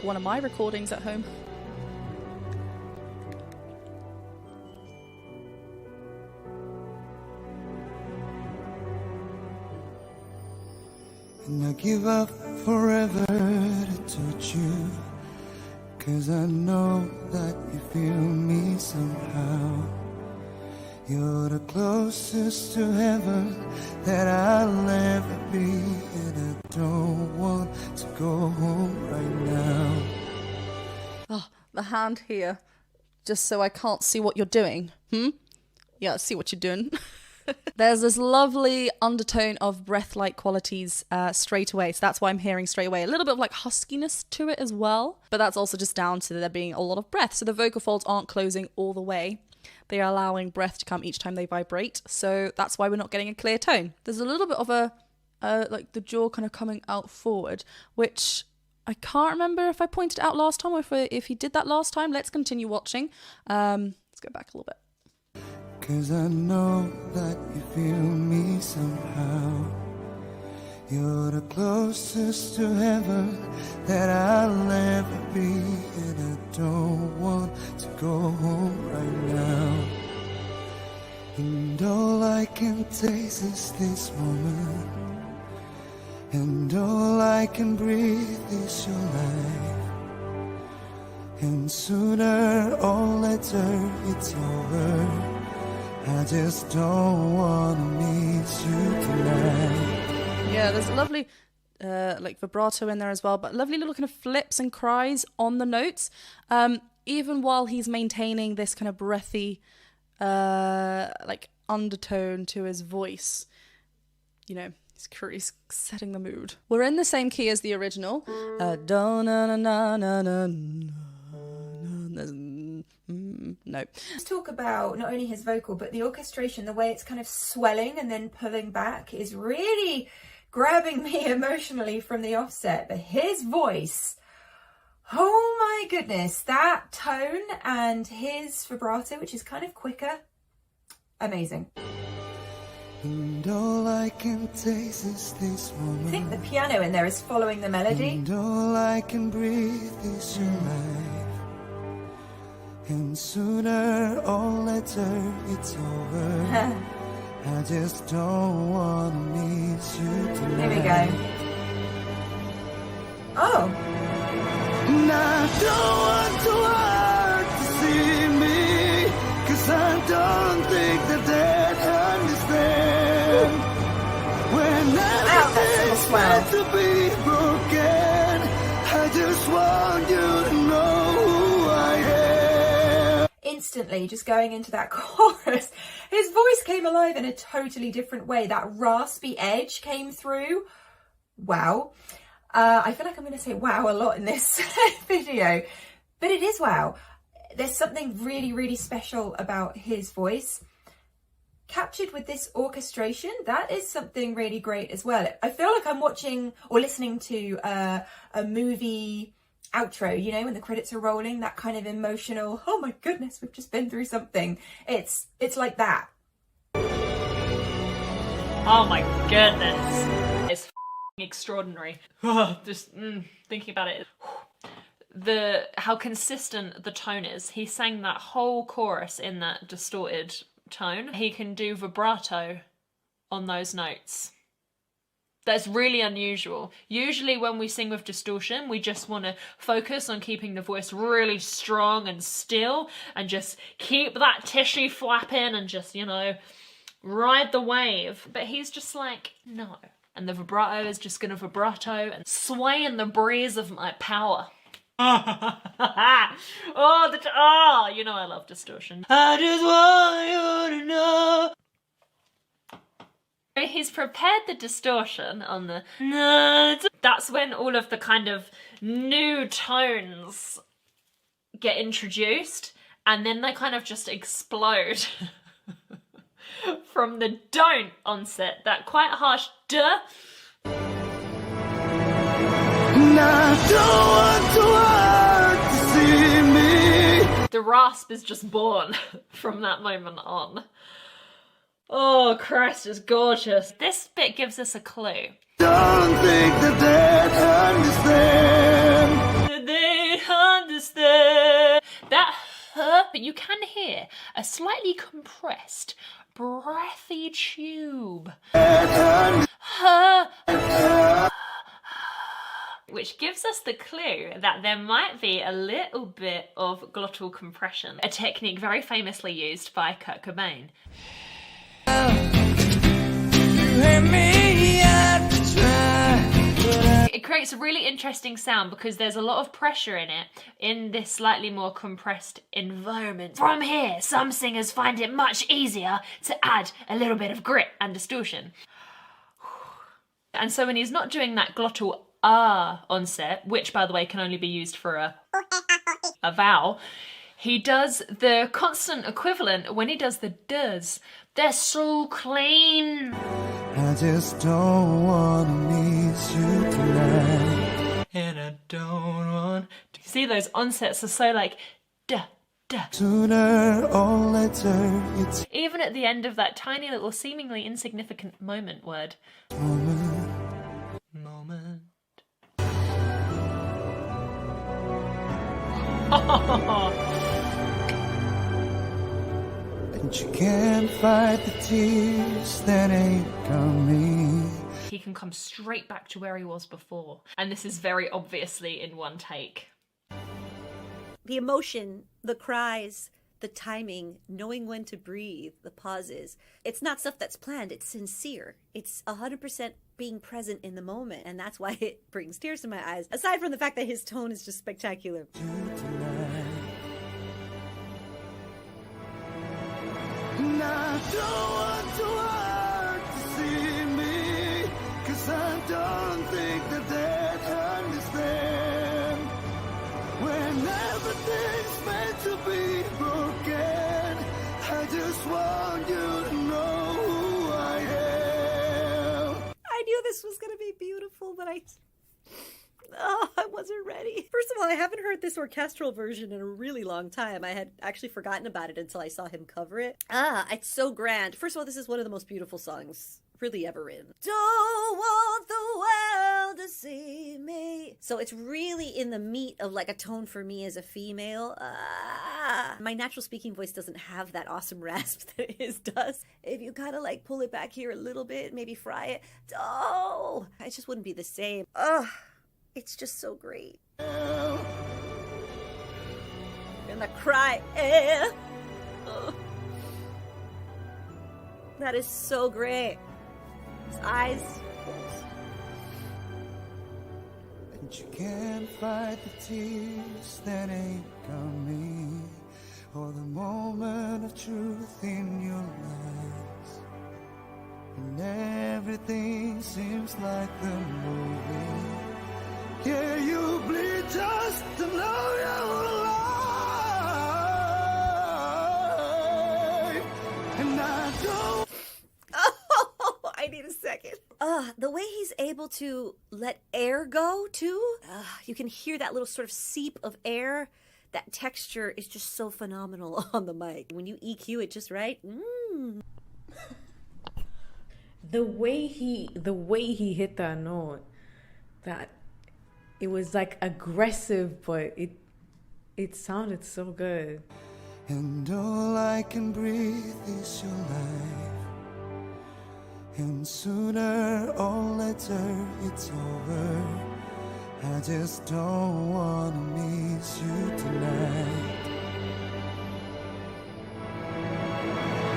like one of my recordings at home. And I give up forever to touch you, 'cause I know that you feel me somehow. You're the closest to heaven that I'll ever be, and I don't want to go home right now. Oh, the hand here, just so I can't see what you're doing. Yeah, I see what you're doing. There's this lovely undertone of breath-like qualities straight away. So that's why I'm hearing straight away a little bit of like huskiness to it as well. But that's also just down to there being a lot of breath. So the vocal folds aren't closing all the way. They are allowing breath to come each time they vibrate. So that's why we're not getting a clear tone. There's a little bit of a, like the jaw kind of coming out forward, which I can't remember if I pointed out last time or if he did that last time. Let's continue watching. Let's go back a little bit. 'Cause I know that you feel me somehow. You're the closest to heaven that I'll ever be, and I don't want to go home right now. And all I can taste is this moment, and all I can breathe is your life. And sooner or later it's over. I just don't want to miss you tonight. Yeah, there's a lovely like vibrato in there as well, but lovely little kind of flips and cries on the notes, even while he's maintaining this kind of breathy like undertone to his voice. You know, he's setting the mood. We're in the same key as the original. No. Let's talk about not only his vocal, but the orchestration, the way it's kind of swelling and then pulling back is really grabbing me emotionally from the offset. But his voice, oh my goodness, that tone and his vibrato, which is kind of quicker, amazing. And all I can taste is this moment. I think the piano in there is following the melody. And all I can breathe is your life. And sooner or later it's over. I just don't want to miss you tonight. Here we go. Oh. And I don't want to hurt to see me, 'cause I don't think that they understand. When everything's meant to be broken, I just want you to know who I am. Instantly, just going into that chorus, his voice came alive in a totally different way. That raspy edge came through. Wow. I feel like I'm going to say wow a lot in this video, but it is wow. There's something really, really special about his voice. Captured with this orchestration, that is something really great as well. I feel like I'm watching or listening to a movie outro, you know, when the credits are rolling, that kind of emotional, oh my goodness, we've just been through something. It's like that. Oh my goodness. It's extraordinary. Just thinking about it. How consistent the tone is. He sang that whole chorus in that distorted tone. He can do vibrato on those notes. That's really unusual. Usually when we sing with distortion, we just want to focus on keeping the voice really strong and still and just keep that tissue flapping and just, you know, ride the wave. But he's just like, no. And the vibrato is just going to vibrato and sway in the breeze of my power. You know I love distortion. I just want you to know. He's prepared the distortion on the... That's when all of the kind of new tones get introduced, and then they kind of just explode from the don't onset, that quite harsh duh. And I don't want to hurt to see me. The rasp is just born from that moment on. Oh, Christ is gorgeous. This bit gives us a clue. Don't think that they understand. They But you can hear a slightly compressed, breathy tube. Which gives us the clue that there might be a little bit of glottal compression, a technique very famously used by Kurt Cobain. It creates a really interesting sound because there's a lot of pressure in it in this slightly more compressed environment. From here, some singers find it much easier to add a little bit of grit and distortion. And so when he's not doing that glottal onset, which by the way can only be used for a vowel, he does the consonant equivalent when he does the does. They're so clean. I just don't wanna miss you tonight. And I don't want to see those onsets are so like duh, duh. Sooner or later it's even at the end of that tiny little seemingly insignificant moment word. Moment. And you can't fight the tears that ain't coming. He can come straight back to where he was before. And this is very obviously in one take. The emotion, the cries, the timing, knowing when to breathe, the pauses. It's not stuff that's planned, it's sincere. It's 100% being present in the moment, and that's why it brings tears to my eyes. Aside from the fact that his tone is just spectacular. And I don't want to hurt to see me, 'cause I don't think that they'd understand. When everything's meant to be broken, I just want you to know who I am. I knew this was going to be beautiful, but I wasn't ready. First of all, I haven't heard this orchestral version in a really long time. I had actually forgotten about it until I saw him cover it. It's so grand. First of all, this is one of the most beautiful songs really ever written. Don't want the world to see me. So it's really in the meat of like a tone for me as a female. My natural speaking voice doesn't have that awesome rasp that his does. If you kind of like pull it back here a little bit, maybe fry it, it just wouldn't be the same. It's just so great. I'm gonna cry. That is so great. His eyes. And you can't fight the tears that ain't coming, or the moment of truth in your eyes. And everything seems like the movie. Yeah, you bleed just to know you're alive. And I don't. I need a second. The way he's able to let air go too. You can hear that little sort of seep of air. That texture is just so phenomenal on the mic. When you EQ it just right. The way he hit that note, that it was like aggressive, but it sounded so good. And all I can breathe is your life. And sooner or later it's over. I just don't wanna miss you tonight.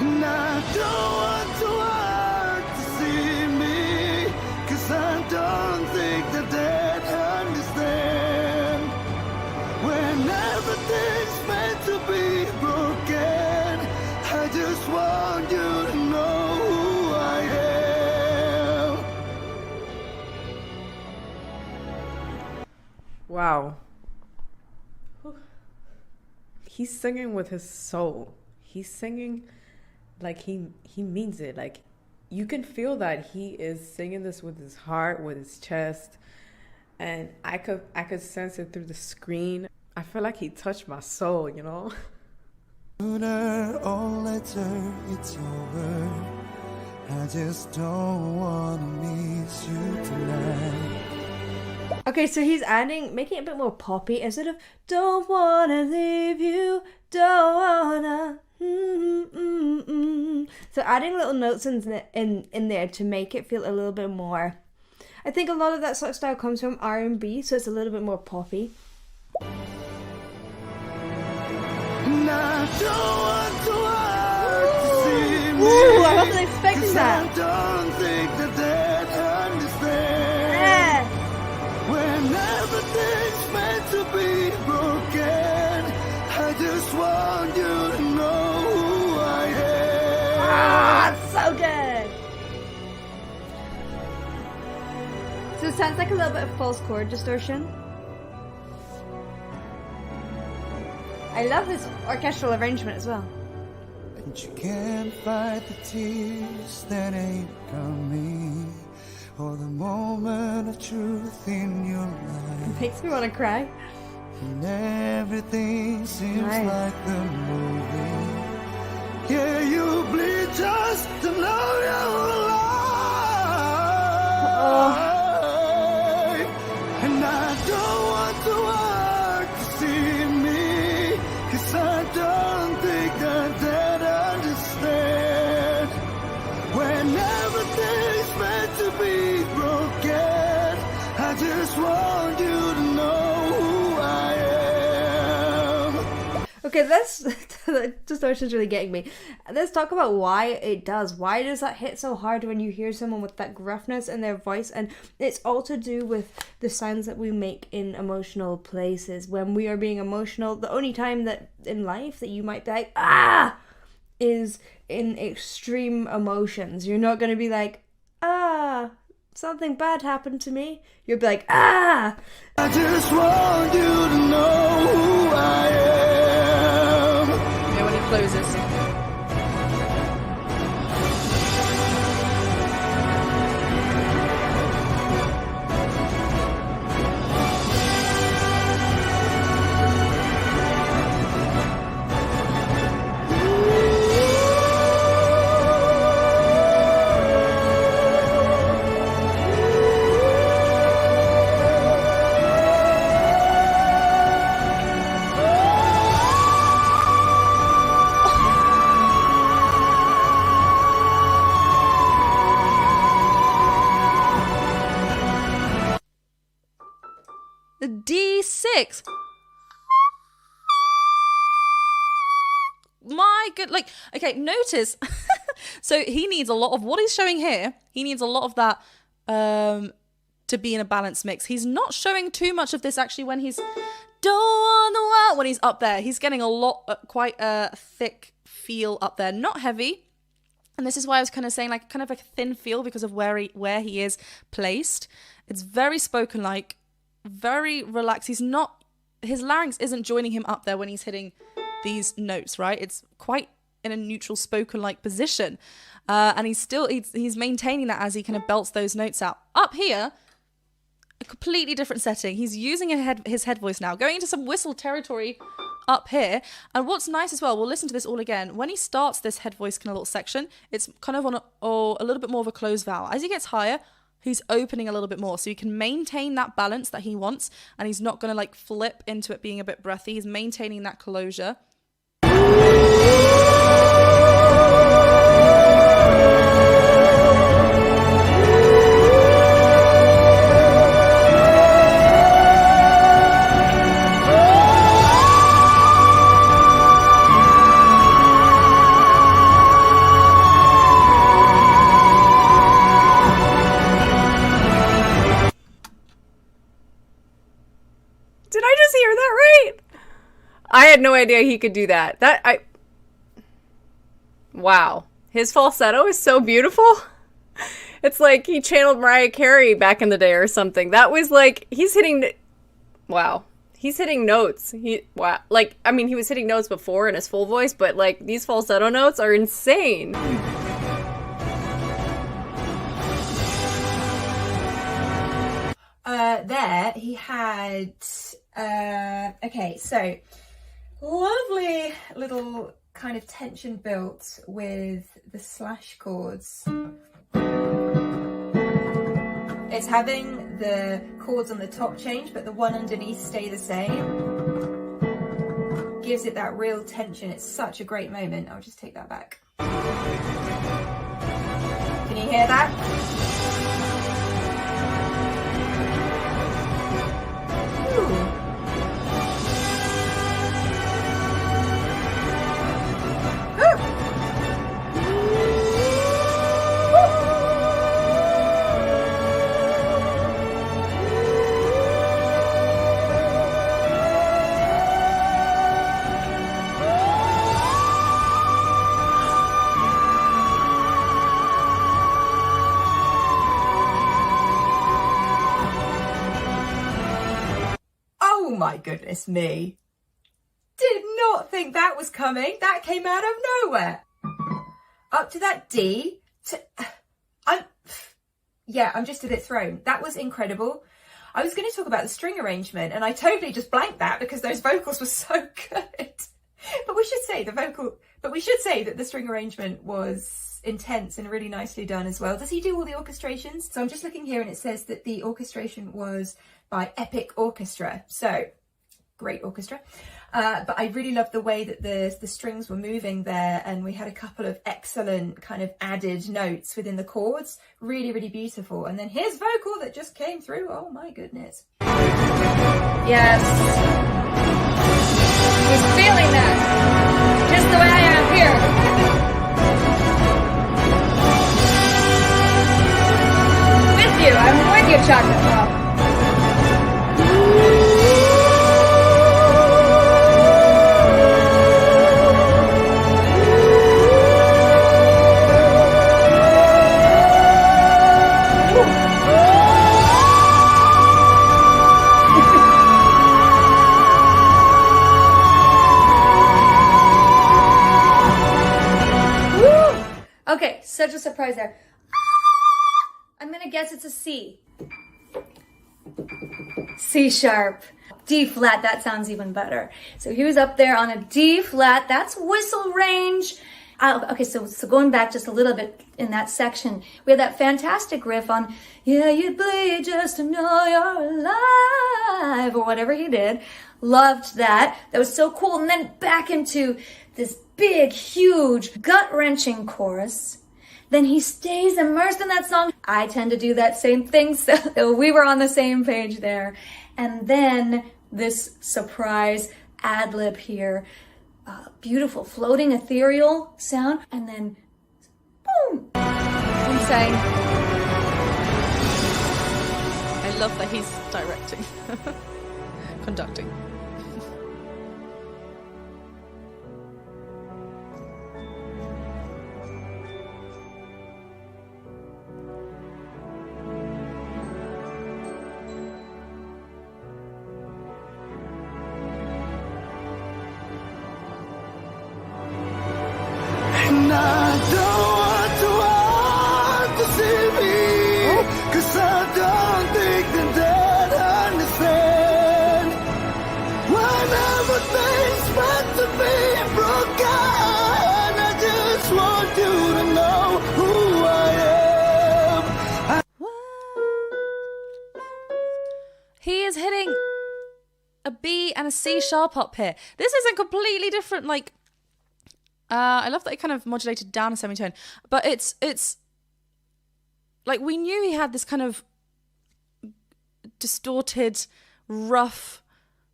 And I don't want to hurt to see me, 'cause I don't think that they'd understand. When everything's meant to be broken, I just want you to know who I am. Wow. He's singing with his soul. He's singing like he means it. Like you can feel that he is singing this with his heart, with his chest. And I could sense it through the screen. I feel like he touched my soul, you know? Sooner or later it's over. I just don't wanna miss you tonight. Okay, so he's making it a bit more poppy instead of don't wanna leave you, don't wanna. So adding little notes in there to make it feel a little bit more. I think a lot of that sort of style comes from R&B, so it's a little bit more poppy. Ooh, I wasn't expecting that. I don't think that they'd understand. Yeah. When everything's meant to be broken, I just want you to know who I am. Ah, so good. So it sounds like a little bit of false chord distortion. I love this orchestral arrangement as well. And you can't fight the tears that ain't coming, or the moment of truth in your life. Makes me want to cry. And everything seems Nice. like the movie. Yeah, you bleed just to know you're alive. And I don't want the world to see me, 'cause I don't think that they'd understand. When everything's meant to be broken, I just want you to know who I am. Okay, the distortion's really getting me. Let's talk about why it does. Why does that hit so hard when you hear someone with that gruffness in their voice? And it's all to do with the sounds that we make in emotional places. When we are being emotional, the only time that in life that you might be like, ah, is in extreme emotions. You're not going to be like, ah, something bad happened to me. You'll be like, ah. I just want you to know who I am. Yeah, when he closes. The D6. My good, like, okay, notice. So he needs a lot of what he's showing here. He needs a lot of that to be in a balanced mix. He's not showing too much of this actually when he's when he's up there. He's getting a lot, quite a thick feel up there, not heavy. And this is why I was kind of saying like kind of a thin feel because of where he is placed. It's very spoken like, very relaxed. His larynx isn't joining him up there when he's hitting these notes, right? It's quite in a neutral spoken like position. And he's maintaining that as he kind of belts those notes out. Up here, a completely different setting. He's using his head voice now, going into some whistle territory up here. And what's nice as well, we'll listen to this all again. When he starts this head voice kind of little section, it's kind of on a little bit more of a closed vowel. As he gets higher, he's opening a little bit more. So you can maintain that balance that he wants, and he's not going to like flip into it being a bit breathy. He's maintaining that closure. Did I just hear that right? I had no idea he could do that. Wow. His falsetto is so beautiful. It's like he channeled Mariah Carey back in the day or something. That was like, he's hitting, wow. He's hitting notes. Wow. Like, I mean, he was hitting notes before in his full voice, but like these falsetto notes are insane. There he had, okay, so lovely little kind of tension built with the slash chords. It's having the chords on the top change, but the one underneath stay the same. Gives it that real tension. It's such a great moment. I'll just take that back. Can you hear that? Ooh. Oh my goodness me. Did not think that was coming. That came out of nowhere. Up to that D. I'm just a bit thrown. That was incredible. I was going to talk about the string arrangement and I totally just blanked that because those vocals were so good. But we should say that the string arrangement was intense and really nicely done as well. Does he do all the orchestrations? So I'm just looking here and it says that the orchestration was by Epic Orchestra. So great orchestra. But I really loved the way that the strings were moving there, and we had a couple of excellent kind of added notes within the chords. Really, really beautiful. And then his vocal that just came through. Oh my goodness. Yes. He's feeling that. Just the way I am here. With you. I'm with you, Chocolate Pop. Okay, such a surprise there. I'm gonna guess it's a C. C sharp. D flat, that sounds even better. So he was up there on a D flat, that's whistle range. Okay, so going back just a little bit in that section, we had that fantastic riff on, yeah, you'd bleed just to know you're alive, or whatever he did. Loved that. That was so cool. And then back into this big, huge, gut-wrenching chorus. Then he stays immersed in that song. I tend to do that same thing, so we were on the same page there. And then this surprise ad-lib here. Beautiful, floating, ethereal sound. And then, boom! Insane. I love that he's directing. Conducting. And I don't want to see me, 'cause I don't think that they'd understand. When everything's meant to be broken, I just want you to know who I am. He is hitting a B and a C sharp up here. This isn't completely different, like, I love that it kind of modulated down a semitone, but it's like we knew he had this kind of distorted, rough,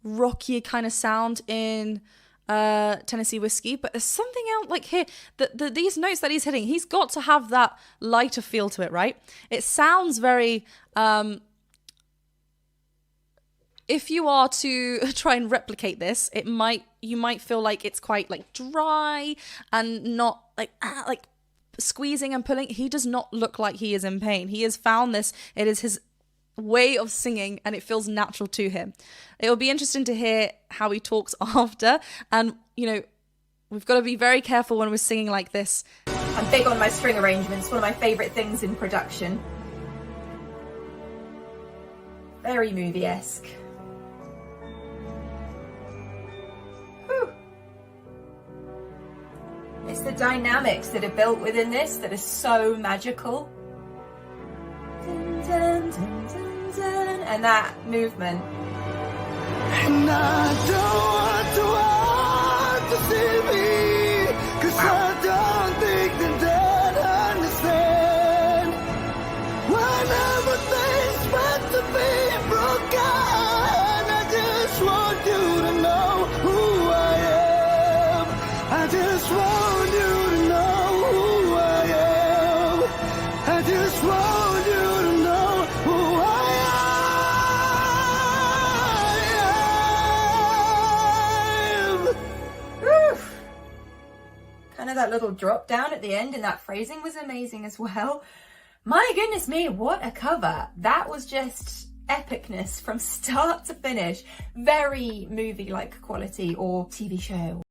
rocky kind of sound in Tennessee Whiskey, but there's something else like here, these notes that he's hitting, he's got to have that lighter feel to it, right? It sounds very, if you are to try and replicate this, you might feel like it's quite like dry and not like squeezing and pulling. He does not look like he is in pain. He has found this. It is his way of singing and it feels natural to him. It will be interesting to hear how he talks after. And, you know, we've got to be very careful when we're singing like this. I'm big on my string arrangements, one of my favourite things in production. Very movie-esque. It's the dynamics that are built within this that are so magical. Dun, dun, dun, dun, dun. and that movement. And I don't want to see me, 'cause I don't think that they'd understand. When everything's meant to be broken, I just want you to know who I am. I just want you to know who I am. I just want you to know who I am. Whew. Kind of that little drop down at the end and that phrasing was amazing as well. My goodness me, what a cover. That was just epicness from start to finish. Very movie-like quality or TV show.